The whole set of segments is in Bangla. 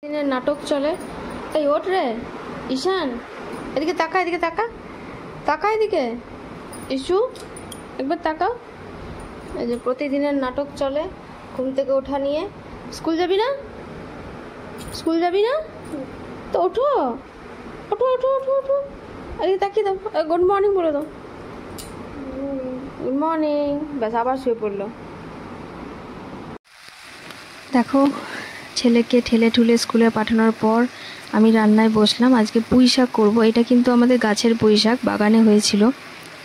দিনের নাটক চলে। এই ওঠ রে ঈশান, এদিকে তাকা, এদিকে তাকা, তাকা এদিকে। ইসু একবার তাকাও। এই যে প্রতিদিনের নাটক চলে, ঘুম থেকে ওঠা নিয়ে। স্কুল যাবি না? স্কুল যাবি না? তো ওঠো, ওঠো ওঠো ওঠো ওঠো। এদিকে তাকিয়ে দাও, গুড মর্নিং বলে দাও। Good morning. ব্যাস আবার শুয়ে পড়লো। দেখো, ছেলেকে ঠেলে ঠুলে স্কুলে পাঠানোর পর আমি রান্নায় বসলাম। আজকে পুঁই শাক করবো। এটা কিন্তু আমাদের গাছের পুঁই শাক, বাগানে হয়েছিল।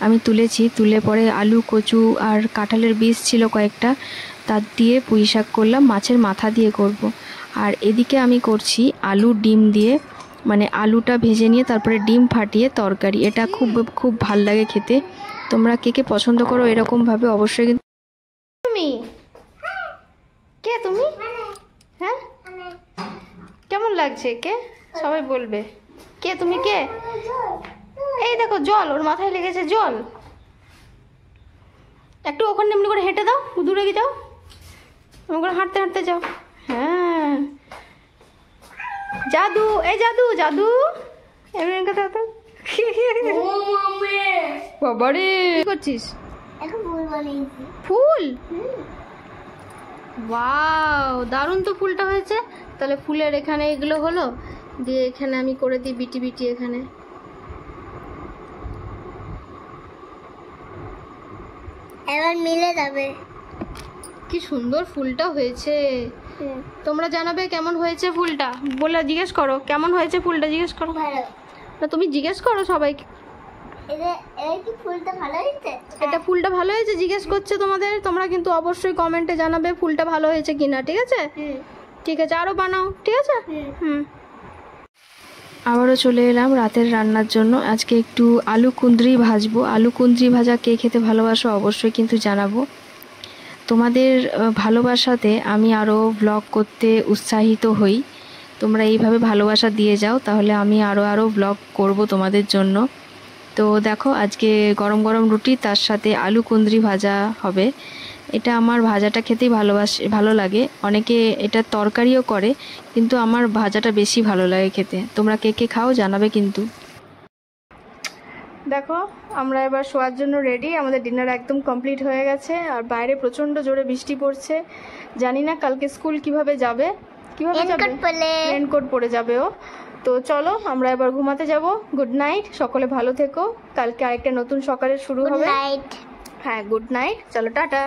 আমি তুলেছি, তুলে পরে আলু, কচু আর কাঁঠালের বীজ ছিল কয়েকটা, তার দিয়ে পুঁই শাক করলাম। মাছের মাথা দিয়ে করব। আর এদিকে আমি করছি আলু ডিম দিয়ে, মানে আলুটা ভেজে নিয়ে তারপরে ডিম ফাটিয়ে তরকারি। এটা খুব খুব ভাল লাগে খেতে। তোমরা কে কে পছন্দ করো এরকমভাবে অবশ্যই। কিন্তু তুমি কে? তুমি হ্যাঁ, কেমন লাগছে? কে সবাই বলবে কে তুমি? কে? এই দেখো জল ওর মাথায় লেগেছে, জল। একটু ওখানে এমনি করে হেঁটে দাও, দূরে গিয়ে যাও, এমনি করে হাঁটতে হাঁটতে যাও। হ্যাঁ, জাদু, এই জাদু, জাদু এমনি বাবারে। কি করছিস? ফুল? ওয়াও, দারুণ তো ফুলটা হয়েছে। তাহলে ফুলের এখানে এগুলো হলো, দিয়ে এখানে আমি করে দিই বিটি বিটি এখানে। এবার মিলে যাবে। কি সুন্দর ফুলটা হয়েছে। তোমরা জানাবে কেমন হয়েছে ফুলটা, বলে জিজ্ঞেস করো কেমন হয়েছে ফুলটা, জিজ্ঞেস করো। ভালো। না তুমি জিজ্ঞেস করো সবাইকে। কি ফুলটা ভালো হয়েছে? এটা ফুলটা ভালো হয়েছে জিজ্ঞেস করছে তোমাদের। তোমরা কিন্তু অবশ্যই কমেন্টে জানাবে ফুলটা ভালো হয়েছে কিনা, ঠিক আছে? ঠিক আছে, আরো বানাও, ঠিক আছে? আবারও চলে এলাম রাতের রান্নার জন্য। আজকে একটু আলু কুঁদরি ভাজবো। আলু কুঁদরি ভাজা কে খেতে ভালোবাসো অবশ্যই কিন্তু জানাবো। তোমাদের ভালোবাসাতে আমি আরও ব্লগ করতে উৎসাহিত হই। তোমরা এইভাবে ভালোবাসা দিয়ে যাও, তাহলে আমি আরও ব্লগ করব তোমাদের জন্য। তো দেখো, আজকে গরম গরম রুটি, তার সাথে আলু কুঁদরি ভাজা হবে। এটা আমার ভাজাটা খেতেই ভালো লাগে। অনেকে এটা তরকারিও করে, কিন্তু আমার ভাজাটা বেশি ভালো লাগে খেতে। তোমরা কে কে খাও জানাবে কিন্তু। দেখো, আমরা এবার শোয়ার জন্য রেডি। আমাদের ডিনার একদম কমপ্লিট হয়ে গেছে। আর বাইরে প্রচণ্ড জোরে বৃষ্টি পড়ছে। জানি না কালকে স্কুল কিভাবে যাবে। কিভাবে যাবে? রেনকোট পরে যাবে ও। তো চলো আমরা এবার ঘুমাতে যাব। গুড নাইট, সকলে ভালো থেকো। কালকে আরেকটা নতুন সকালের শুরু হবে। নাইট। হ্যাঁ, গুড নাইট। চলো টাটা।